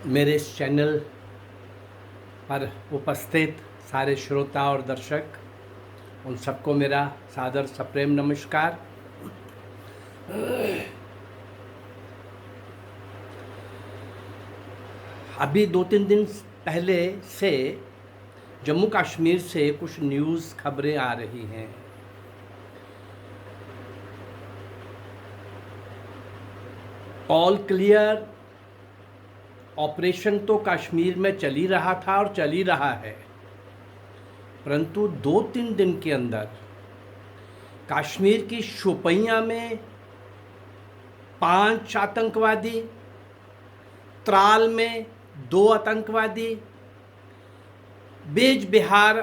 मेरे इस चैनल पर उपस्थित सारे श्रोता और दर्शक, उन सबको मेरा सादर सप्रेम नमस्कार। अभी 2-3 दिन पहले से जम्मू कश्मीर से कुछ न्यूज़ खबरें आ रही हैं। ऑल क्लियर ऑपरेशन तो कश्मीर में चल ही रहा था और चल ही रहा है, परंतु 2-3 दिन के अंदर कश्मीर की शोपियां में 5 आतंकवादी, त्राल में 2 आतंकवादी, बेज बिहार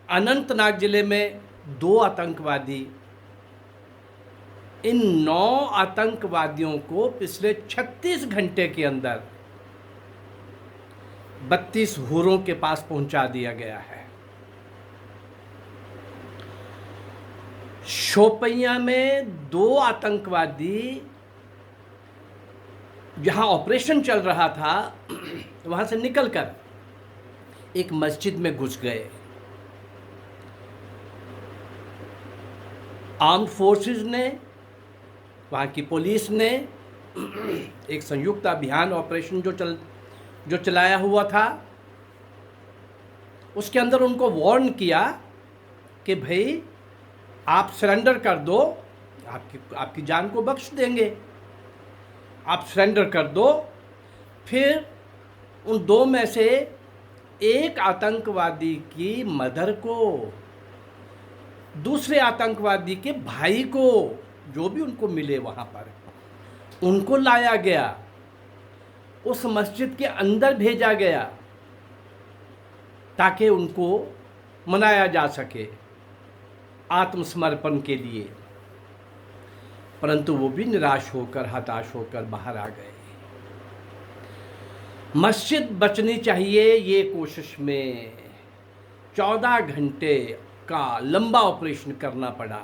अनंतनाग जिले में 2 आतंकवादी, इन 9 आतंकवादियों को पिछले 36 घंटे के अंदर 32 हुरों के पास पहुंचा दिया गया है। शोपियां में 2 आतंकवादी जहां ऑपरेशन चल रहा था वहां से निकलकर एक मस्जिद में घुस गए। आर्म्ड फोर्सेस ने, वहाँ की पुलिस ने एक संयुक्त अभियान ऑपरेशन जो चलाया हुआ था, उसके अंदर उनको वार्न किया कि भाई आप सरेंडर कर दो, आपकी जान को बख्श देंगे, आप सरेंडर कर दो। फिर उन 2 में से एक आतंकवादी की मदर को, दूसरे आतंकवादी के भाई को, जो भी उनको मिले वहाँ पर, उनको लाया गया, उस मस्जिद के अंदर भेजा गया ताकि उनको मनाया जा सके आत्मसमर्पण के लिए, परंतु वो भी निराश होकर, हताश होकर बाहर आ गए। मस्जिद बचनी चाहिए, ये कोशिश में 14 घंटे का लंबा ऑपरेशन करना पड़ा।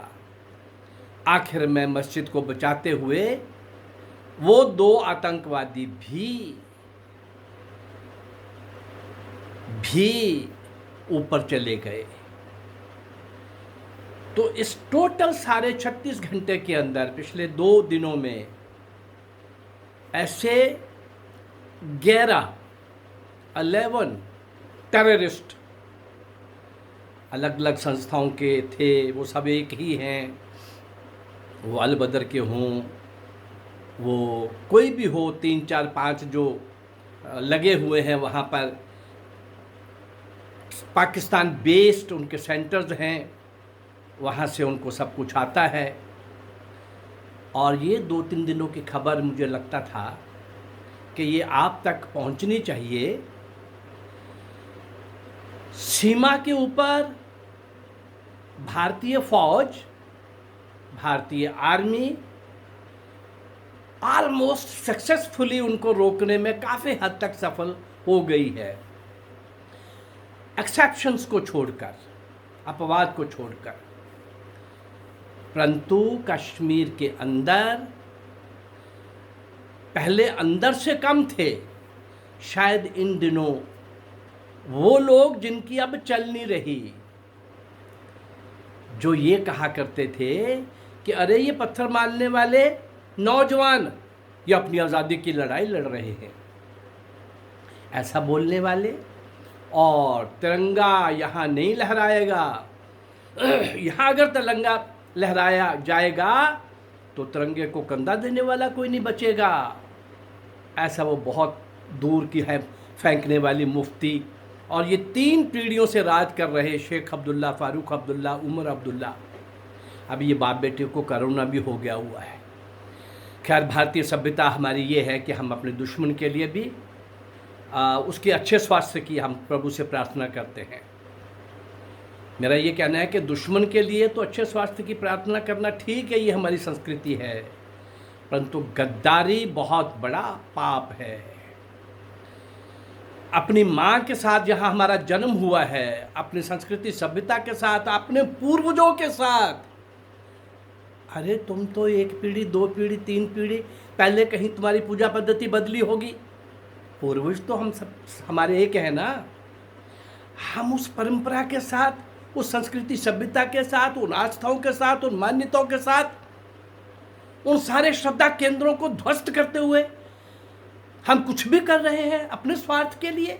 आखिर में मस्जिद को बचाते हुए वो 2 आतंकवादी भी ऊपर चले गए। तो इस टोटल सारे 36 घंटे के अंदर पिछले 2 दिनों में ऐसे 11 टेररिस्ट अलग अलग संस्थाओं के थे, वो सब एक ही हैं, वो अल बदर के हों, वो कोई भी हो, 3, 4, 5 जो लगे हुए हैं वहाँ पर, पाकिस्तान बेस्ड उनके सेंटर्स हैं, वहाँ से उनको सब कुछ आता है। और ये 2-3 दिनों की खबर मुझे लगता था कि ये आप तक पहुँचनी चाहिए। सीमा के ऊपर भारतीय फौज, भारतीय आर्मी ऑलमोस्ट सक्सेसफुली उनको रोकने में काफ़ी हद तक सफल हो गई है, एक्सेप्शंस को छोड़कर, अपवाद को छोड़कर। परंतु कश्मीर के अंदर पहले अंदर से कम थे शायद इन दिनों वो लोग जिनकी अब चल नहीं रही, जो ये कहा करते थे कि अरे ये पत्थर मारने वाले नौजवान ये अपनी आज़ादी की लड़ाई लड़ रहे हैं, ऐसा बोलने वाले, और तिरंगा यहाँ नहीं लहराएगा, यहाँ अगर तिरंगा लहराया जाएगा तो तिरंगे को कंधा देने वाला कोई नहीं बचेगा, ऐसा वो बहुत दूर की है फेंकने वाली मुफ्ती। और ये 3 पीढ़ियों से राज कर रहे शेख अब्दुल्ला, फारूक अब्दुल्ला, उमर अब्दुल्ला, अब ये बाप बेटे को कोरोना भी हो गया हुआ है। खैर, भारतीय सभ्यता हमारी ये है कि हम अपने दुश्मन के लिए भी उसके अच्छे स्वास्थ्य की हम प्रभु से प्रार्थना करते हैं। मेरा ये कहना है कि दुश्मन के लिए तो अच्छे स्वास्थ्य की प्रार्थना करना ठीक है, ये हमारी संस्कृति है, परंतु गद्दारी बहुत बड़ा पाप है। अपनी माँ के साथ जहाँ हमारा जन्म हुआ है, अपनी संस्कृति सभ्यता के साथ, अपने पूर्वजों के साथ, अरे तुम तो 1 पीढ़ी, 2 पीढ़ी, 3 पीढ़ी पहले कहीं तुम्हारी पूजा पद्धति बदली होगी, पूर्वज तो हम सब हमारे एक है ना। हम उस परंपरा के साथ, उस संस्कृति सभ्यता के साथ, उन आस्थाओं के साथ, उन मान्यताओं के साथ, उन सारे श्रद्धा केंद्रों को ध्वस्त करते हुए हम कुछ भी कर रहे हैं अपने स्वार्थ के लिए।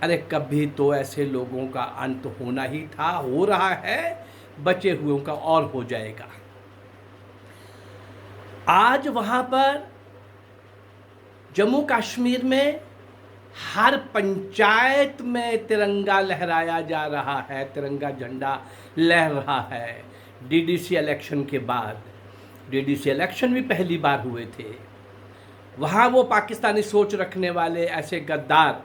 अरे कभी तो ऐसे लोगों का अंत होना ही था, हो रहा है, बचे हुओं का और हो जाएगा। आज वहां पर जम्मू कश्मीर में हर पंचायत में तिरंगा लहराया जा रहा है, तिरंगा झंडा लहर रहा है। डीडीसी इलेक्शन के बाद, डीडीसी इलेक्शन भी पहली बार हुए थे, वहाँ वो पाकिस्तानी सोच रखने वाले ऐसे गद्दार,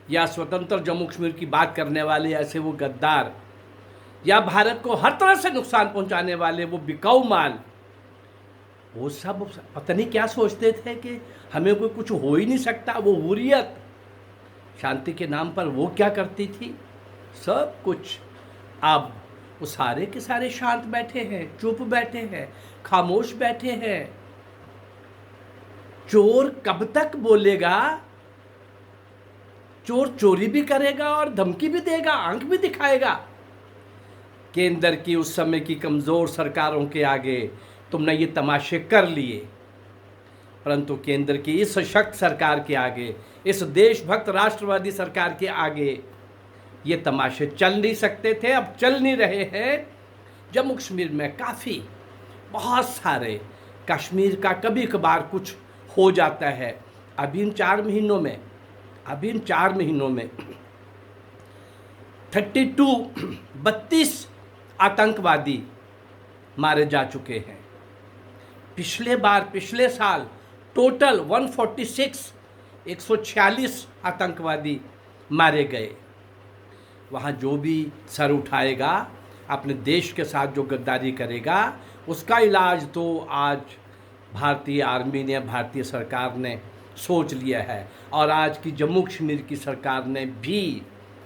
या स्वतंत्र जम्मू कश्मीर की बात करने वाले ऐसे वो गद्दार, या भारत को हर तरह से नुकसान पहुंचाने वाले वो बिकाऊ माल, वो सब पता नहीं क्या सोचते थे कि हमें कोई कुछ हो ही नहीं सकता। वो हुर्रियत, शांति के नाम पर वो क्या करती थी, सब कुछ। अब वो सारे के सारे शांत बैठे हैं, चुप बैठे हैं, खामोश बैठे हैं। चोर कब तक बोलेगा? चोर चोरी भी करेगा और धमकी भी देगा, आंख भी दिखाएगा। केंद्र की उस समय की कमजोर सरकारों के आगे तुमने ये तमाशे कर लिए, परंतु केंद्र की इस सशक्त सरकार के आगे, इस देशभक्त राष्ट्रवादी सरकार के आगे ये तमाशे चल नहीं सकते थे। अब चल नहीं रहे हैं। जम्मू कश्मीर में काफ़ी, बहुत सारे, कश्मीर का कभी कभार कुछ हो जाता है। अभी इन 4 महीनों में 32 आतंकवादी मारे जा चुके हैं। पिछले साल टोटल 146 आतंकवादी मारे गए। वहाँ जो भी सर उठाएगा, अपने देश के साथ जो गद्दारी करेगा, उसका इलाज तो आज भारतीय आर्मी ने, भारतीय सरकार ने सोच लिया है। और आज की जम्मू कश्मीर की सरकार ने भी,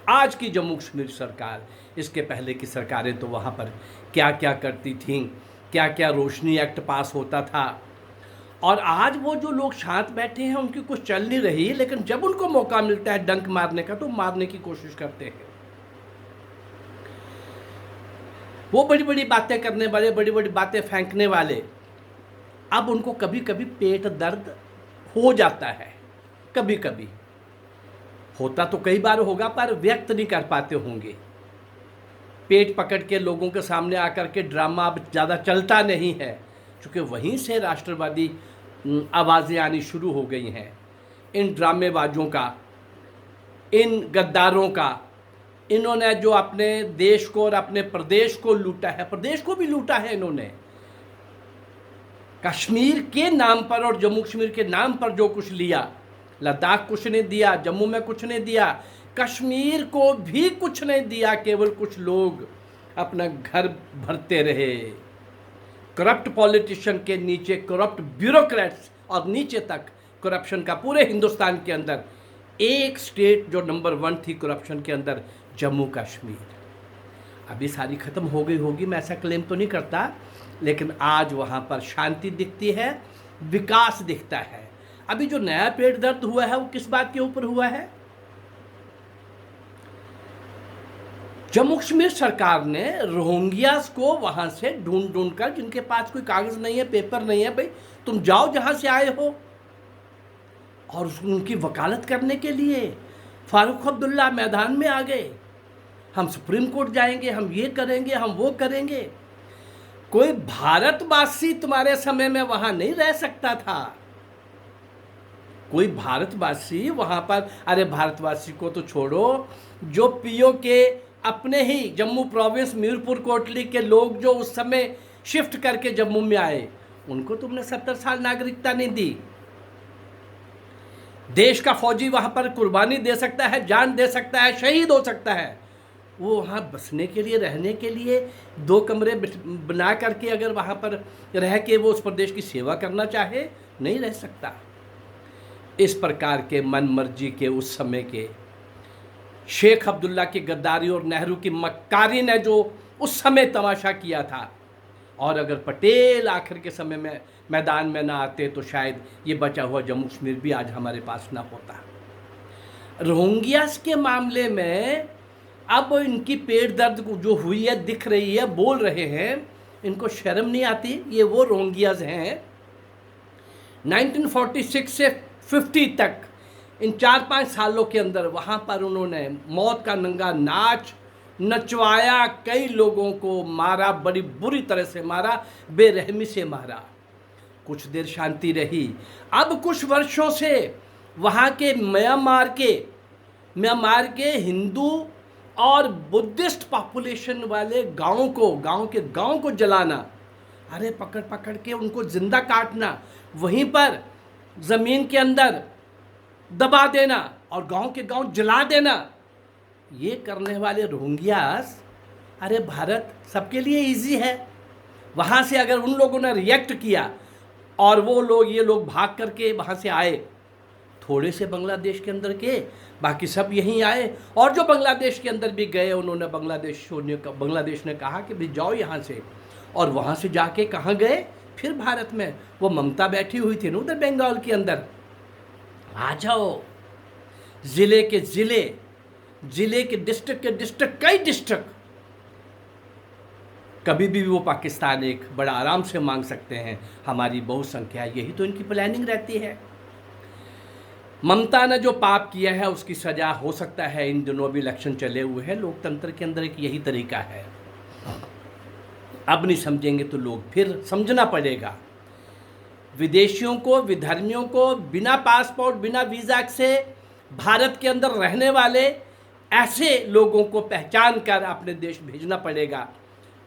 आज की जम्मू कश्मीर सरकार, इसके पहले की सरकारें तो वहाँ पर क्या क्या करती थीं, क्या क्या रोशनी एक्ट पास होता था। और आज वो जो लोग शांत बैठे हैं उनकी कुछ चल नहीं रही, लेकिन जब उनको मौका मिलता है डंक मारने का तो मारने की कोशिश करते हैं। वो बड़ी बड़ी बातें करने वाले, बड़ी बड़ी बातें फेंकने वाले, अब उनको कभी कभी पेट दर्द हो जाता है। कभी कभी होता तो कई बार होगा, पर व्यक्त नहीं कर पाते होंगे। पेट पकड़ के लोगों के सामने आकर के ड्रामा अब ज़्यादा चलता नहीं है, क्योंकि वहीं से राष्ट्रवादी आवाज़ें आनी शुरू हो गई हैं। इन ड्रामेबाजों का, इन गद्दारों का, इन्होंने जो अपने देश को और अपने प्रदेश को लूटा है, प्रदेश को भी लूटा है इन्होंने। कश्मीर के नाम पर और जम्मू कश्मीर के नाम पर जो कुछ लिया, लद्दाख कुछ नहीं दिया, जम्मू में कुछ नहीं दिया, कश्मीर को भी कुछ नहीं दिया। केवल कुछ लोग अपना घर भरते रहे। करप्ट पॉलिटिशियन के नीचे करप्ट ब्यूरोक्रेट्स, और नीचे तक करप्शन का पूरे हिंदुस्तान के अंदर एक स्टेट जो नंबर 1 थी करप्शन के अंदर, जम्मू कश्मीर। अभी सारी ख़त्म हो गई होगी, मैं ऐसा क्लेम तो नहीं करता, लेकिन आज वहाँ पर शांति दिखती है, विकास दिखता है। अभी जो नया पेट दर्द हुआ है वो किस बात के ऊपर हुआ है? जम्मू कश्मीर सरकार ने रोहिंग्यास को वहाँ से ढूंढ कर, जिनके पास कोई कागज़ नहीं है, पेपर नहीं है, भाई तुम जाओ जहाँ से आए हो, और उनकी वकालत करने के लिए फारूक अब्दुल्ला मैदान में आ गए। हम सुप्रीम कोर्ट जाएंगे, हम ये करेंगे, हम वो करेंगे। कोई भारतवासी तुम्हारे समय में वहाँ नहीं रह सकता था। कोई भारतवासी वहाँ पर, अरे भारतवासी को तो छोड़ो, जो पीओ के अपने ही जम्मू प्रोविंस मीरपुर कोटली के लोग जो उस समय शिफ्ट करके जम्मू में आए, उनको तुमने 70 साल नागरिकता नहीं दी। देश का फौजी वहाँ पर कुर्बानी दे सकता है, जान दे सकता है, शहीद हो सकता है। वो वहाँ बसने के लिए, रहने के लिए 2 कमरे बना करके अगर वहाँ पर रह के वो उस प्रदेश की सेवा करना चाहे, नहीं रह सकता। इस प्रकार के मन मर्जी के उस समय के शेख अब्दुल्ला की गद्दारी और नेहरू की मक्कारी ने जो उस समय तमाशा किया था, और अगर पटेल आखिर के समय में मैदान में ना आते तो शायद ये बचा हुआ जम्मू कश्मीर भी आज हमारे पास ना होता। रोहिंग्यास के मामले में अब इनकी पेट दर्द जो हुई है, दिख रही है, बोल रहे हैं, इनको शर्म नहीं आती। ये वो रोहिंग्यास हैं 1946 से 50 तक, इन 4-5 सालों के अंदर वहाँ पर उन्होंने मौत का नंगा नाच नचवाया, कई लोगों को मारा, बड़ी बुरी तरह से मारा, बेरहमी से मारा। कुछ देर शांति रही। अब कुछ वर्षों से वहाँ के म्यांमार के हिंदू और बुद्धिस्ट पॉपुलेशन वाले गाँव को जलाना, अरे पकड़ पकड़ के उनको जिंदा काटना, वहीं पर ज़मीन के अंदर दबा देना और गांव के गांव जला देना, ये करने वाले रोहिंग्यास, अरे भारत सबके लिए इजी है। वहाँ से अगर उन लोगों ने रिएक्ट किया और ये लोग भाग करके वहाँ से आए, थोड़े से बांग्लादेश के अंदर के, बाकी सब यहीं आए, और जो बांग्लादेश के अंदर भी गए उन्होंने बांग्लादेश ने कहा कि भाई जाओ यहाँ से, और वहाँ से जाके कहाँ गए, फिर भारत में। वो ममता बैठी हुई थी ना उधर बंगाल के अंदर, आ जाओ, ज़िले के डिस्ट्रिक्ट के डिस्ट्रिक्ट, कई डिस्ट्रिक्ट, कभी भी वो पाकिस्तान एक बड़ा आराम से मांग सकते हैं, हमारी बहुसंख्या, यही तो इनकी प्लानिंग रहती है। ममता ने जो पाप किया है उसकी सज़ा हो सकता है, इन दिनों भी इलेक्शन चले हुए हैं, लोकतंत्र के अंदर एक यही तरीका है। अब नहीं समझेंगे तो लोग फिर समझना पड़ेगा। विदेशियों को, विधर्मियों को बिना पासपोर्ट, बिना वीज़ा से भारत के अंदर रहने वाले ऐसे लोगों को पहचान कर अपने देश भेजना पड़ेगा।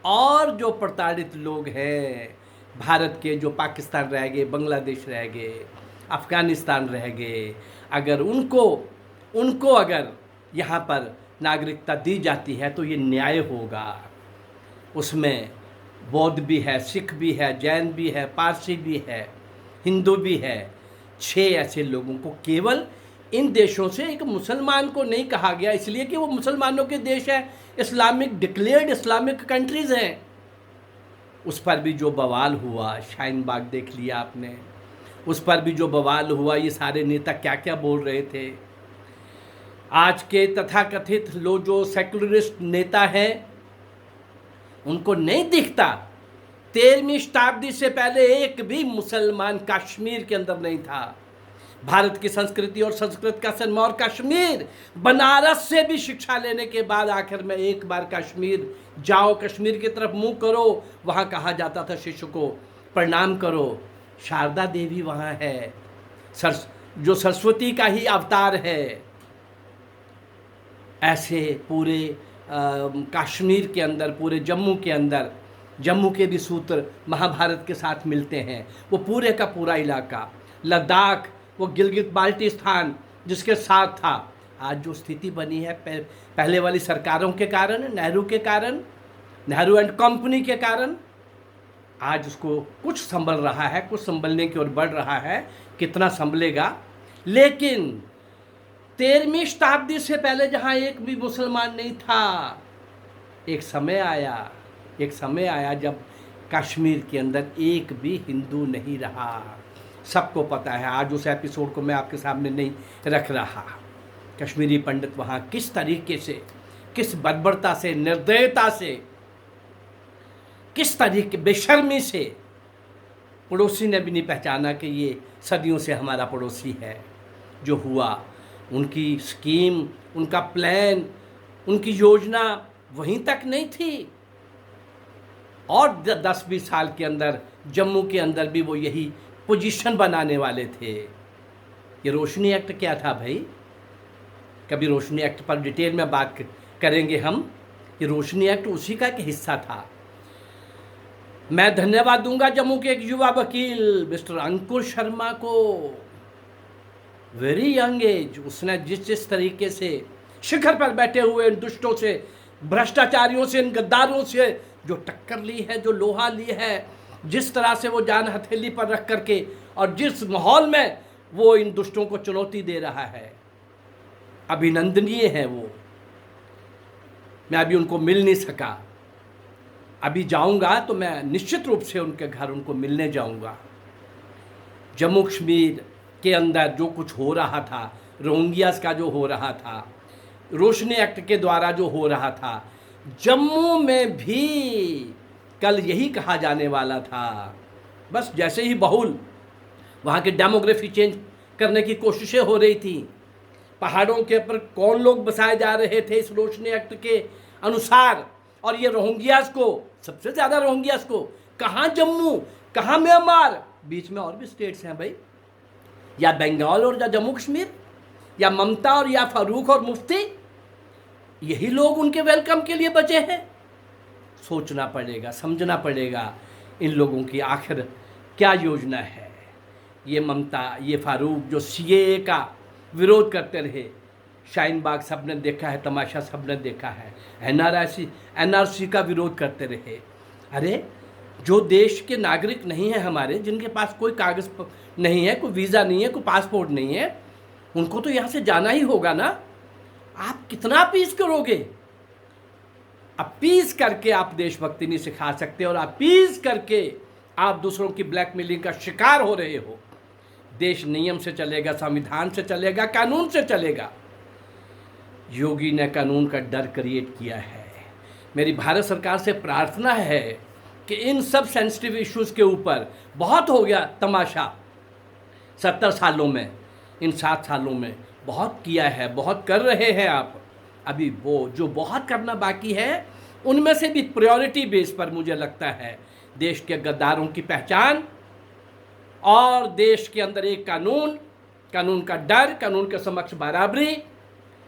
और जो प्रताड़ित लोग हैं भारत के, जो पाकिस्तान रह गए, बांग्लादेश रह गए, अफ़गानिस्तान रह गए, अगर उनको अगर यहाँ पर नागरिकता दी जाती है तो ये न्याय होगा। उसमें बौद्ध भी है, सिख भी है, जैन भी है, पारसी भी है, हिंदू भी है। 6 ऐसे लोगों को केवल इन देशों से, एक मुसलमान को नहीं कहा गया इसलिए कि वो मुसलमानों के देश है, इस्लामिक डिक्लेयर्ड इस्लामिक कंट्रीज़ हैं। उस पर भी जो बवाल हुआ, शाहीन बाग देख लिया आपने, उस पर भी जो बवाल हुआ, ये सारे नेता क्या क्या बोल रहे थे। आज के तथाकथित लोग जो सेकुलरिस्ट नेता हैं उनको नहीं दिखता 13वीं शताब्दी से पहले एक भी मुसलमान कश्मीर के अंदर नहीं था। भारत की संस्कृति और संस्कृत का जन्म, और कश्मीर, बनारस से भी शिक्षा लेने के बाद आखिर में एक बार कश्मीर जाओ, कश्मीर की तरफ मुंह करो, वहाँ कहा जाता था शिशु को प्रणाम करो, शारदा देवी वहाँ है, जो सरस्वती का ही अवतार है। ऐसे पूरे कश्मीर के अंदर, पूरे जम्मू के अंदर, जम्मू के भी सूत्र महाभारत के साथ मिलते हैं। वो पूरे का पूरा इलाका, लद्दाख, वो गिलगित बाल्टिस्तान जिसके साथ था, आज जो स्थिति बनी है पहले वाली सरकारों के कारण, नेहरू के कारण, नेहरू एंड कंपनी के कारण, आज उसको कुछ संभल रहा है, कुछ संभलने की ओर बढ़ रहा है, कितना संभलेगा। लेकिन 13वीं शताब्दी से पहले जहाँ एक भी मुसलमान नहीं था, एक समय आया जब कश्मीर के अंदर एक भी हिंदू नहीं रहा। सबको पता है, आज उस एपिसोड को मैं आपके सामने नहीं रख रहा। कश्मीरी पंडित वहाँ किस तरीके से, किस बर्बरता से, निर्दयता से, किस तरीके बेशर्मी से, पड़ोसी ने भी नहीं पहचाना कि ये सदियों से हमारा पड़ोसी है। जो हुआ, उनकी स्कीम, उनका प्लान, उनकी योजना वहीं तक नहीं थी। और 10-20 साल के अंदर जम्मू के अंदर भी वो यही पोजीशन बनाने वाले थे। ये रोशनी एक्ट क्या था भाई? कभी रोशनी एक्ट पर डिटेल में बात करेंगे हम। ये रोशनी एक्ट उसी का एक हिस्सा था। मैं धन्यवाद दूंगा जम्मू के एक युवा वकील मिस्टर अंकुर शर्मा को। वेरी यंग एज, उसने जिस तरीके से शिखर पर बैठे हुए इन दुष्टों से, भ्रष्टाचारियों से, इन गद्दारों से जो टक्कर ली है, जो लोहा ली है, जिस तरह से वो जान हथेली पर रख करके, और जिस माहौल में वो इन दुष्टों को चुनौती दे रहा है, अभिनंदनीय है वो। मैं अभी उनको मिल नहीं सका, अभी जाऊंगा तो मैं निश्चित रूप से उनके घर उनको मिलने जाऊंगा। जम्मू कश्मीर के अंदर जो कुछ हो रहा था, रोहिंग्यास का जो हो रहा था, रोशनी एक्ट के द्वारा जो हो रहा था, जम्मू में भी कल यही कहा जाने वाला था। बस जैसे ही बहुल वहाँ की डेमोग्राफी चेंज करने की कोशिशें हो रही थी, पहाड़ों के ऊपर कौन लोग बसाए जा रहे थे इस रोशनी एक्ट के अनुसार, और ये रोहिंग्यास को, सबसे ज़्यादा रोहिंग्यास को, कहाँ जम्मू, कहाँ म्यांमार, बीच में और भी स्टेट्स हैं भाई, या बंगाल और या जम्मू कश्मीर, या ममता और या फारूक और मुफ्ती, यही लोग उनके वेलकम के लिए बचे हैं। सोचना पड़ेगा, समझना पड़ेगा इन लोगों की आखिर क्या योजना है। ये ममता, ये फारूक जो सीएए का विरोध करते रहे, शाहीन बाग सब ने देखा है, तमाशा सब ने देखा है, एनआरसी का विरोध करते रहे। अरे जो देश के नागरिक नहीं है हमारे, जिनके पास कोई कागज़ नहीं है, कोई वीज़ा नहीं है, कोई पासपोर्ट नहीं है, उनको तो यहाँ से जाना ही होगा ना। आप कितना अपीस करोगे? अपीस करके आप देशभक्ति नहीं सिखा सकते, और अपीस करके आप दूसरों की ब्लैकमेलिंग का शिकार हो रहे हो। देश नियम से चलेगा, संविधान से चलेगा, कानून से चलेगा। योगी ने कानून का डर क्रिएट किया है। मेरी भारत सरकार से प्रार्थना है कि इन सब सेंसिटिव इश्यूज़ के ऊपर, बहुत हो गया तमाशा 70 सालों में, इन 7 सालों में बहुत किया है, बहुत कर रहे हैं आप। अभी वो जो बहुत करना बाकी है, उनमें से भी प्रायोरिटी बेस पर मुझे लगता है देश के गद्दारों की पहचान, और देश के अंदर एक कानून, कानून का डर, कानून के समक्ष बराबरी।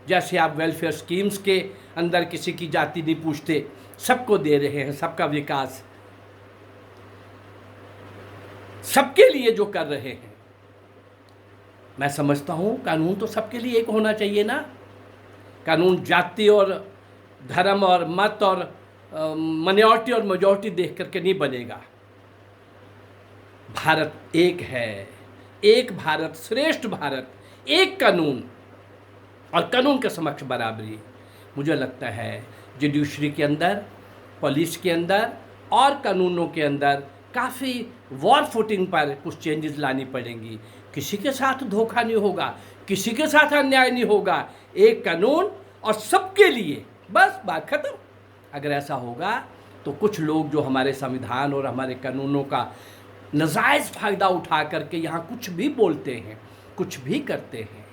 जैसे आप वेलफेयर स्कीम्स के अंदर किसी की जाति नहीं पूछते, सबको दे रहे हैं, सबका विकास, सबके लिए जो कर रहे हैं। मैं समझता हूँ कानून तो सबके लिए एक होना चाहिए ना। कानून जाति और धर्म और मत और माइनॉरिटी और मेजॉरिटी देख करके नहीं बनेगा। भारत एक है, एक भारत श्रेष्ठ भारत, एक कानून और कानून के समक्ष बराबरी। मुझे लगता है जुडिशरी के अंदर, पुलिस के अंदर और कानूनों के अंदर काफ़ी वॉर फुटिंग पर कुछ चेंजेस लानी पड़ेंगी। किसी के साथ धोखा नहीं होगा, किसी के साथ अन्याय नहीं होगा, एक कानून और सबके लिए, बस बात खत्म। अगर ऐसा होगा तो कुछ लोग जो हमारे संविधान और हमारे कानूनों का नाजायज़ फ़ायदा उठा करके यहाँ कुछ भी बोलते हैं, कुछ भी करते हैं।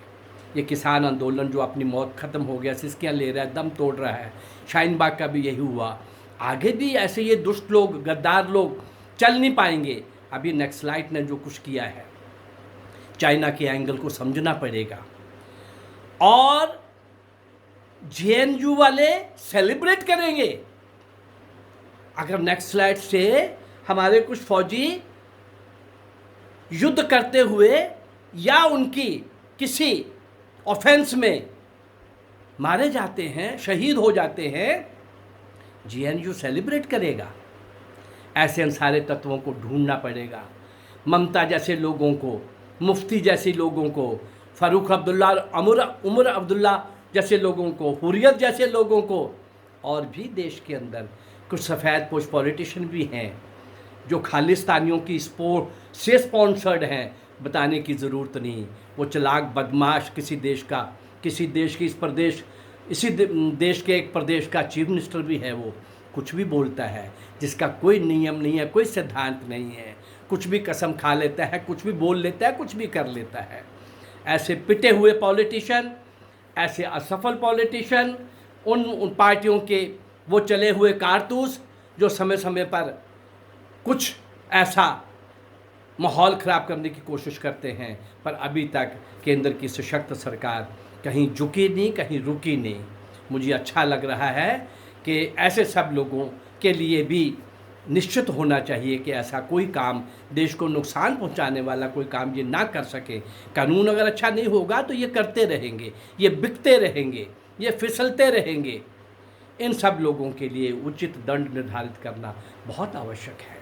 ये किसान आंदोलन जो अपनी मौत ख़त्म हो गया, सिस्कियाँ ले रहा है, दम तोड़ रहा है, शाहीन बाग का भी यही हुआ। आगे भी ऐसे ये दुष्ट लोग, गद्दार लोग चल नहीं पाएंगे। अभी नक्सलाइट ने जो कुछ किया है, चाइना के एंगल को समझना पड़ेगा। और जेएनयू वाले सेलिब्रेट करेंगे अगर नक्सलाइट से हमारे कुछ फौजी युद्ध करते हुए या उनकी किसी ऑफेंस में मारे जाते हैं, शहीद हो जाते हैं, जेएनयू सेलिब्रेट करेगा। ऐसे सारे तत्वों को ढूंढना पड़ेगा। ममता जैसे लोगों को, मुफ्ती जैसे लोगों को, फारूक अब्दुल्ला और उमर अब्दुल्ला जैसे लोगों को, हुर्रियत जैसे लोगों को, और भी देश के अंदर कुछ सफ़ेद पोश पॉलिटिशियन भी हैं जो खालिस्तानियों की स्पोर्ट से स्पॉन्सर्ड हैं। बताने की ज़रूरत नहीं। वो चालाक बदमाश किसी देश के इस प्रदेश, इसी देश के एक प्रदेश का चीफ मिनिस्टर भी है। वो कुछ भी बोलता है, जिसका कोई नियम नहीं है, कोई सिद्धांत नहीं है, कुछ भी कसम खा लेता है, कुछ भी बोल लेता है, कुछ भी कर लेता है। ऐसे पिटे हुए पॉलिटिशियन, ऐसे असफल पॉलिटिशियन, उन पार्टियों के वो चले हुए कारतूस जो समय समय पर कुछ ऐसा माहौल ख़राब करने की कोशिश करते हैं, पर अभी तक केंद्र की सशक्त सरकार कहीं झुकी नहीं, कहीं रुकी नहीं। मुझे अच्छा लग रहा है कि ऐसे सब लोगों के लिए भी निश्चित होना चाहिए कि ऐसा कोई काम, देश को नुकसान पहुंचाने वाला कोई काम ये ना कर सके। कानून अगर अच्छा नहीं होगा तो ये करते रहेंगे, ये बिकते रहेंगे, ये फिसलते रहेंगे। इन सब लोगों के लिए उचित दंड निर्धारित करना बहुत आवश्यक है।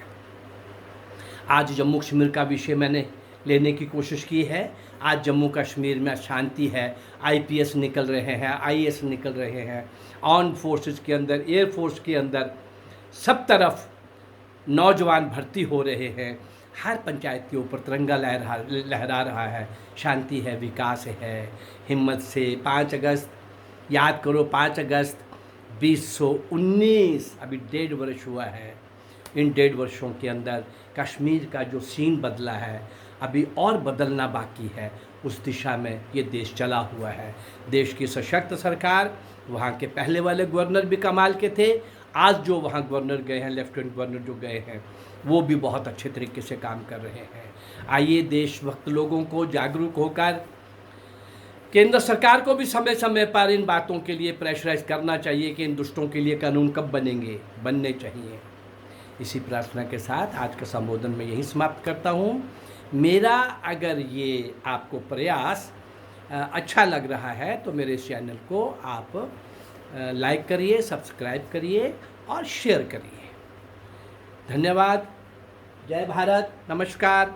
आज जम्मू कश्मीर का विषय मैंने लेने की कोशिश की है। आज जम्मू कश्मीर में शांति है, आईपीएस निकल रहे हैं, आईएएस निकल रहे हैं, आर्म्ड फोर्सेस के अंदर, एयर फोर्स के अंदर सब तरफ नौजवान भर्ती हो रहे हैं, हर पंचायत के ऊपर तिरंगा लहरा रहा है, शांति है, विकास है, हिम्मत से। 5 अगस्त याद करो, 5 अगस्त 2019, अभी 1.5 वर्ष हुआ है। इन 1.5 वर्षों के अंदर कश्मीर का जो सीन बदला है, अभी और बदलना बाकी है। उस दिशा में ये देश चला हुआ है। देश की सशक्त सरकार, वहाँ के पहले वाले गवर्नर भी कमाल के थे, आज जो वहाँ गवर्नर गए हैं, लेफ्टिनेंट गवर्नर जो गए हैं, वो भी बहुत अच्छे तरीके से काम कर रहे हैं। आइए देशभक्त लोगों को जागरूक होकर केंद्र सरकार को भी समय समय पर इन बातों के लिए प्रेशराइज करना चाहिए कि इन दुष्टों के लिए कानून कब बनने चाहिए। इसी प्रार्थना के साथ आज का संबोधन मैं यहीं समाप्त करता हूँ। मेरा अगर ये आपको प्रयास अच्छा लग रहा है तो मेरे इस चैनल को आप लाइक करिए, सब्सक्राइब करिए और शेयर करिए। धन्यवाद। जय भारत। नमस्कार।